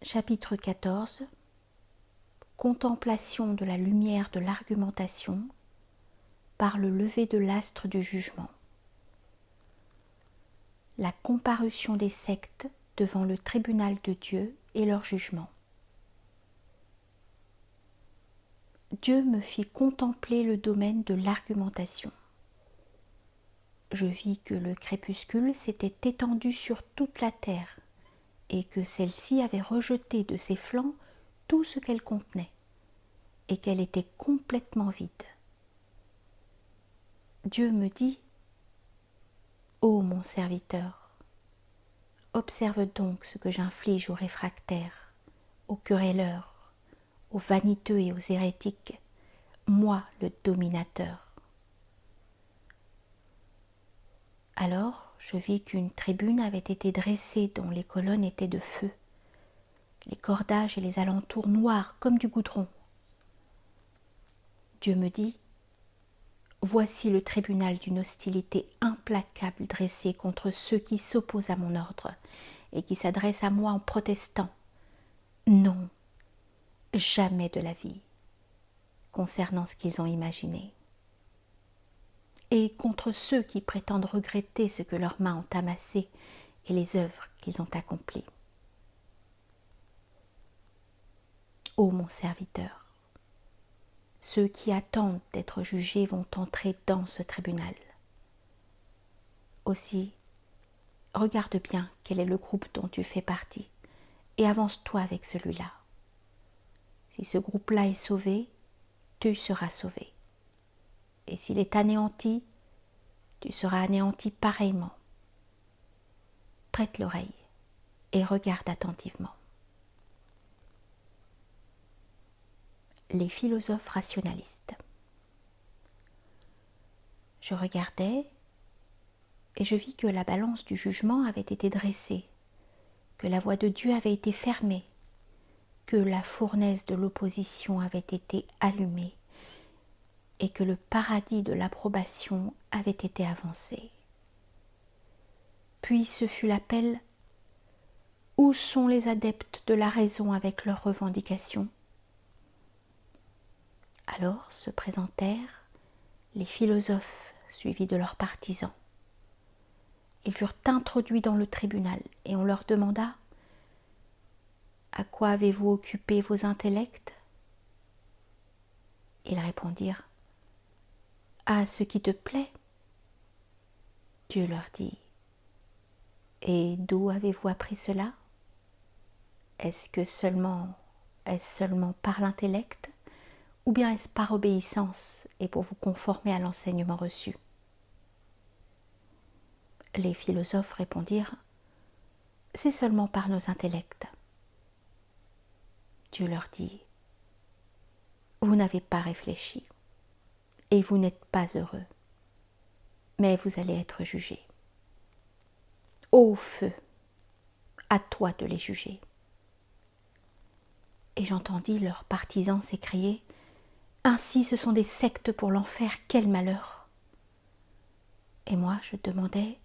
Chapitre 14. Contemplation de la lumière de l'argumentation par le lever de l'astre du jugement. La comparution des sectes devant le tribunal de Dieu et leur jugement. Dieu me fit contempler le domaine de l'argumentation. Je vis que le crépuscule s'était étendu sur toute la terre et que celle-ci avait rejeté de ses flancs tout ce qu'elle contenait et qu'elle était complètement vide. Dieu me dit : Ô mon serviteur, observe donc ce que j'inflige aux réfractaires, aux querelleurs, aux vaniteux et aux hérétiques, moi le dominateur. Alors je vis qu'une tribune avait été dressée dont les colonnes étaient de feu, les cordages et les alentours noirs comme du goudron. Dieu me dit : Voici le tribunal d'une hostilité implacable dressée contre ceux qui s'opposent à mon ordre et qui s'adressent à moi en protestant : Non, jamais de la vie, concernant ce qu'ils ont imaginé. Et contre ceux qui prétendent regretter ce que leurs mains ont amassé et les œuvres qu'ils ont accomplies. Ô mon serviteur, ceux qui attendent d'être jugés vont entrer dans ce tribunal. Aussi, regarde bien quel est le groupe dont tu fais partie et avance-toi avec celui-là. Si ce groupe-là est sauvé, tu seras sauvé. Et s'il est anéanti, tu seras anéanti pareillement. Prête l'oreille et regarde attentivement. Les philosophes rationalistes. Je regardais et je vis que la balance du jugement avait été dressée, que la voix de Dieu avait été fermée, que la fournaise de l'opposition avait été allumée et que le paradis de l'approbation avait été avancé. Puis ce fut l'appel : Où sont les adeptes de la raison avec leurs revendications ? Alors se présentèrent les philosophes suivis de leurs partisans. Ils furent introduits dans le tribunal et on leur demanda : À quoi avez-vous occupé vos intellects ? Ils répondirent : À ce qui te plaît. Dieu leur dit : Et d'où avez-vous appris cela ? Est-ce seulement par l'intellect, ou bien est-ce par obéissance et pour vous conformer à l'enseignement reçu ? Les philosophes répondirent : C'est seulement par nos intellects. Dieu leur dit : Vous n'avez pas réfléchi, et vous n'êtes pas heureux, mais vous allez être jugés. Ô feu, à toi de les juger. Et j'entendis leurs partisans s'écrier : Ainsi ce sont des sectes pour l'enfer, quel malheur ! Et moi je demandais :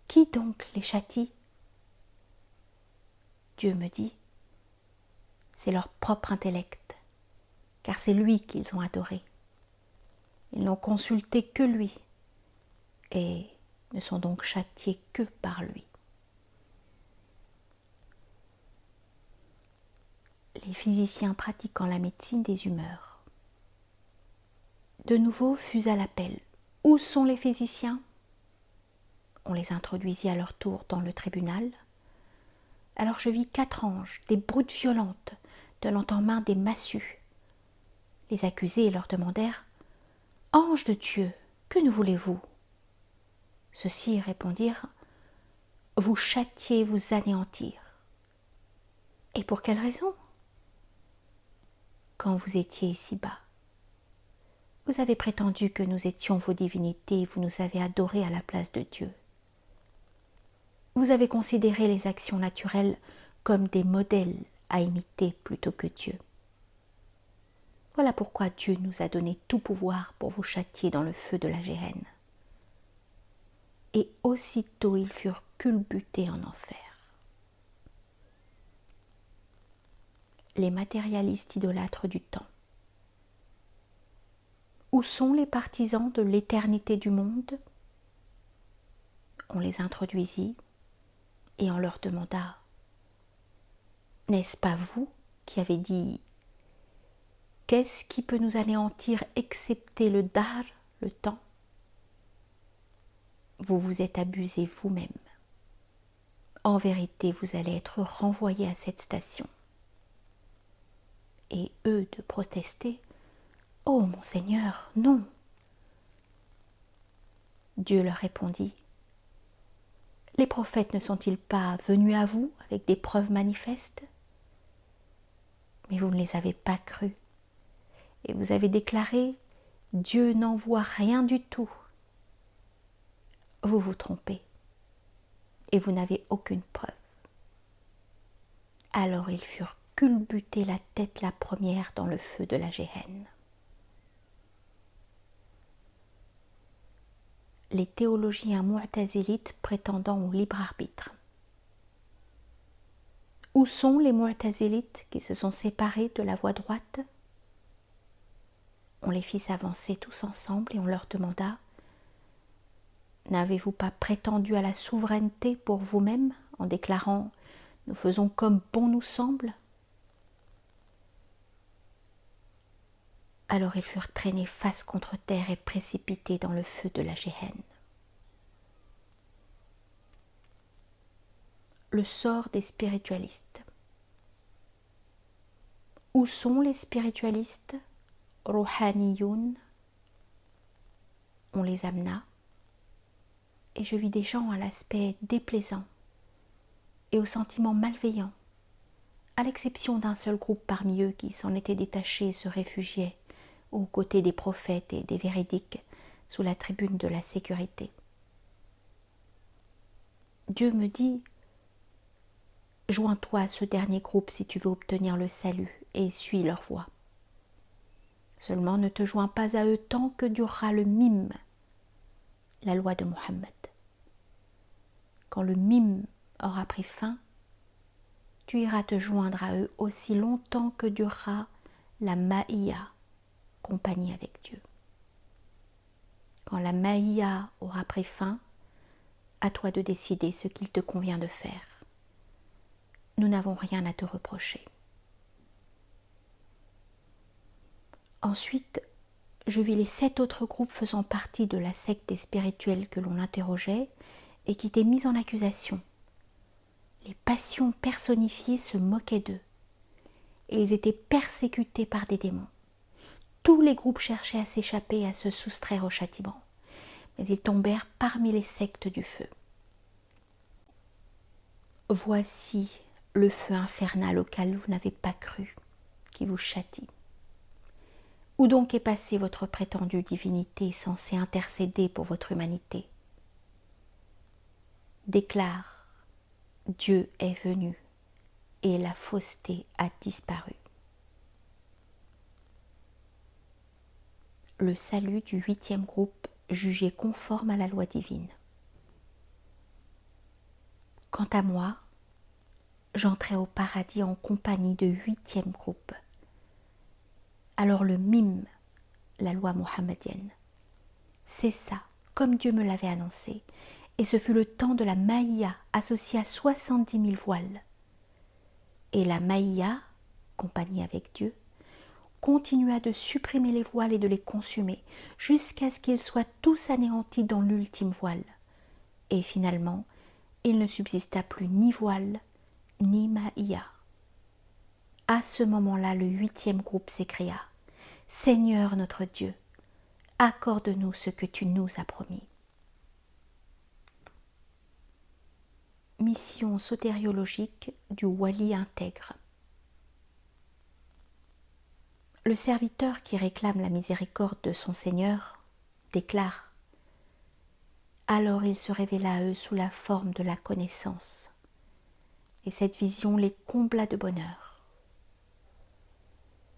Qui donc les châtie ? Dieu me dit : C'est leur propre intellect, car c'est lui qu'ils ont adoré. Ils n'ont consulté que lui, et ne sont donc châtiés que par lui. Les physiciens pratiquant la médecine des humeurs. De nouveau fusa l'appel : Où sont les physiciens ? On les introduisit à leur tour dans le tribunal. Alors je vis 4 anges, des brutes violentes, tenant en main des massues. Les accusés leur demandèrent : Anges de Dieu, que nous voulez-vous ? Ceux-ci répondirent : Vous châtier, vous anéantir. Et pour quelle raison ? Quand vous étiez ici-bas, vous avez prétendu que nous étions vos divinités et vous nous avez adorés à la place de Dieu. Vous avez considéré les actions naturelles comme des modèles à imiter plutôt que Dieu. Voilà pourquoi Dieu nous a donné tout pouvoir pour vous châtier dans le feu de la géhenne. Et aussitôt ils furent culbutés en enfer. les matérialistes idolâtres du temps? Où sont les partisans de l'éternité du monde? On les introduisit et on leur demanda: n'est-ce pas vous qui avez dit: qu'est-ce qui peut nous anéantir excepté le dahr, le temps? Vous vous êtes abusé vous-même. En vérité, vous allez être renvoyés à cette station. Et eux de protester: oh mon Seigneur, non. Dieu leur répondit: les prophètes ne sont-ils pas venus à vous avec des preuves manifestes? Mais vous ne les avez pas crus. Et vous avez déclaré: Dieu n'envoie rien du tout. Vous vous trompez. Et vous n'avez aucune preuve. Alors ils furent culbutés la tête la première dans le feu de la géhenne. Les théologiens mu'tazilites prétendant au libre arbitre. Où sont les mu'tazilites qui se sont séparés de la voie droite? On les fit s'avancer tous ensemble et on leur demanda: n'avez-vous pas prétendu à la souveraineté pour vous-même en déclarant: nous faisons comme bon nous semble? Alors ils furent traînés face contre terre et précipités dans le feu de la géhenne. Le sort des spiritualistes. Où sont les spiritualistes? Rouhaniyoun. On les amena, et je vis des gens à l'aspect déplaisant et aux sentiments malveillants, à l'exception d'un seul groupe parmi eux qui s'en était détaché et se réfugiait aux côtés des prophètes et des véridiques sous la tribune de la sécurité. Dieu me dit: joins-toi à ce dernier groupe si tu veux obtenir le salut et suis leur voie. Seulement ne te joins pas à eux tant que durera le mime, la loi de Mohammed. Quand le mime aura pris fin, tu iras te joindre à eux aussi longtemps que durera la maïa, compagnie avec Dieu. Quand la maïa aura pris fin, à toi de décider ce qu'il te convient de faire. Nous n'avons rien à te reprocher. Ensuite, je vis les 7 autres groupes faisant partie de la secte des spirituels que l'on interrogeait et qui étaient mis en accusation. Les passions personnifiées se moquaient d'eux et ils étaient persécutés par des démons. Tous les groupes cherchaient à s'échapper et à se soustraire au châtiment, mais ils tombèrent parmi les sectes du feu. Voici le feu infernal auquel vous n'avez pas cru, qui vous châtie. Où donc est passée votre prétendue divinité censée intercéder pour votre humanité? Déclare: Dieu est venu et la fausseté a disparu. Le salut du 8e groupe jugé conforme à la loi divine. Quant à moi, j'entrai au paradis en compagnie de 8e groupe. Alors le mime, la loi mohammedienne, cessa comme Dieu me l'avait annoncé, et ce fut le temps de la maïa associée à 70 000 voiles. Et la maïa, compagnie avec Dieu, continua de supprimer les voiles et de les consumer, jusqu'à ce qu'ils soient tous anéantis dans l'ultime voile. Et finalement, il ne subsista plus ni voile, ni maïa. À ce moment-là, le 8e groupe s'écria: Seigneur notre Dieu, accorde-nous ce que tu nous as promis. Mission sotériologique du wali intègre. Le serviteur qui réclame la miséricorde de son Seigneur déclare: alors il se révéla à eux sous la forme de la connaissance, et cette vision les combla de bonheur.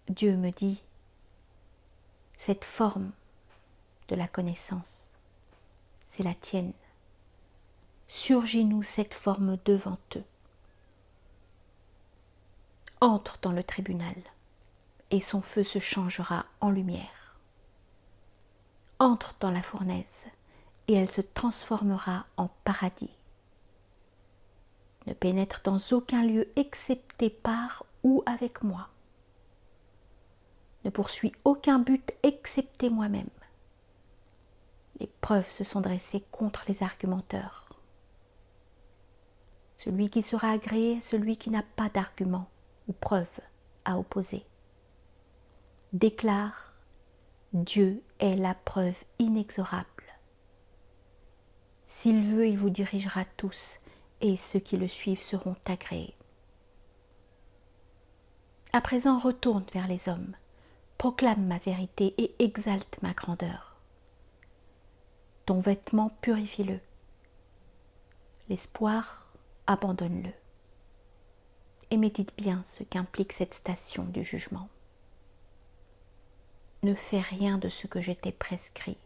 Dieu me dit: cette forme de la connaissance, c'est la tienne. Surgis-nous cette forme devant eux. entre dans le tribunal, et son feu se changera en lumière. Entre dans la fournaise, et elle se transformera en paradis. Ne pénètre dans aucun lieu excepté par ou avec moi. Ne poursuis aucun but excepté moi-même. Les preuves se sont dressées contre les argumenteurs. Celui qui sera agréé, celui qui n'a pas d'argument ou preuve à opposer. Déclare, Dieu est la preuve inexorable. S'il veut, il vous dirigera tous, et ceux qui le suivent seront agréés. À présent, retourne vers les hommes, proclame ma vérité et exalte ma grandeur. Ton vêtement, purifie-le. L'espoir, abandonne-le. Et médite bien ce qu'implique cette station du jugement. Ne fais rien de ce que je t'ai prescrit.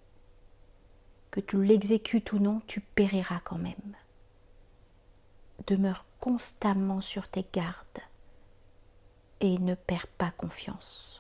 Que tu l'exécutes ou non, tu périras quand même. Demeure constamment sur tes gardes et ne perds pas confiance.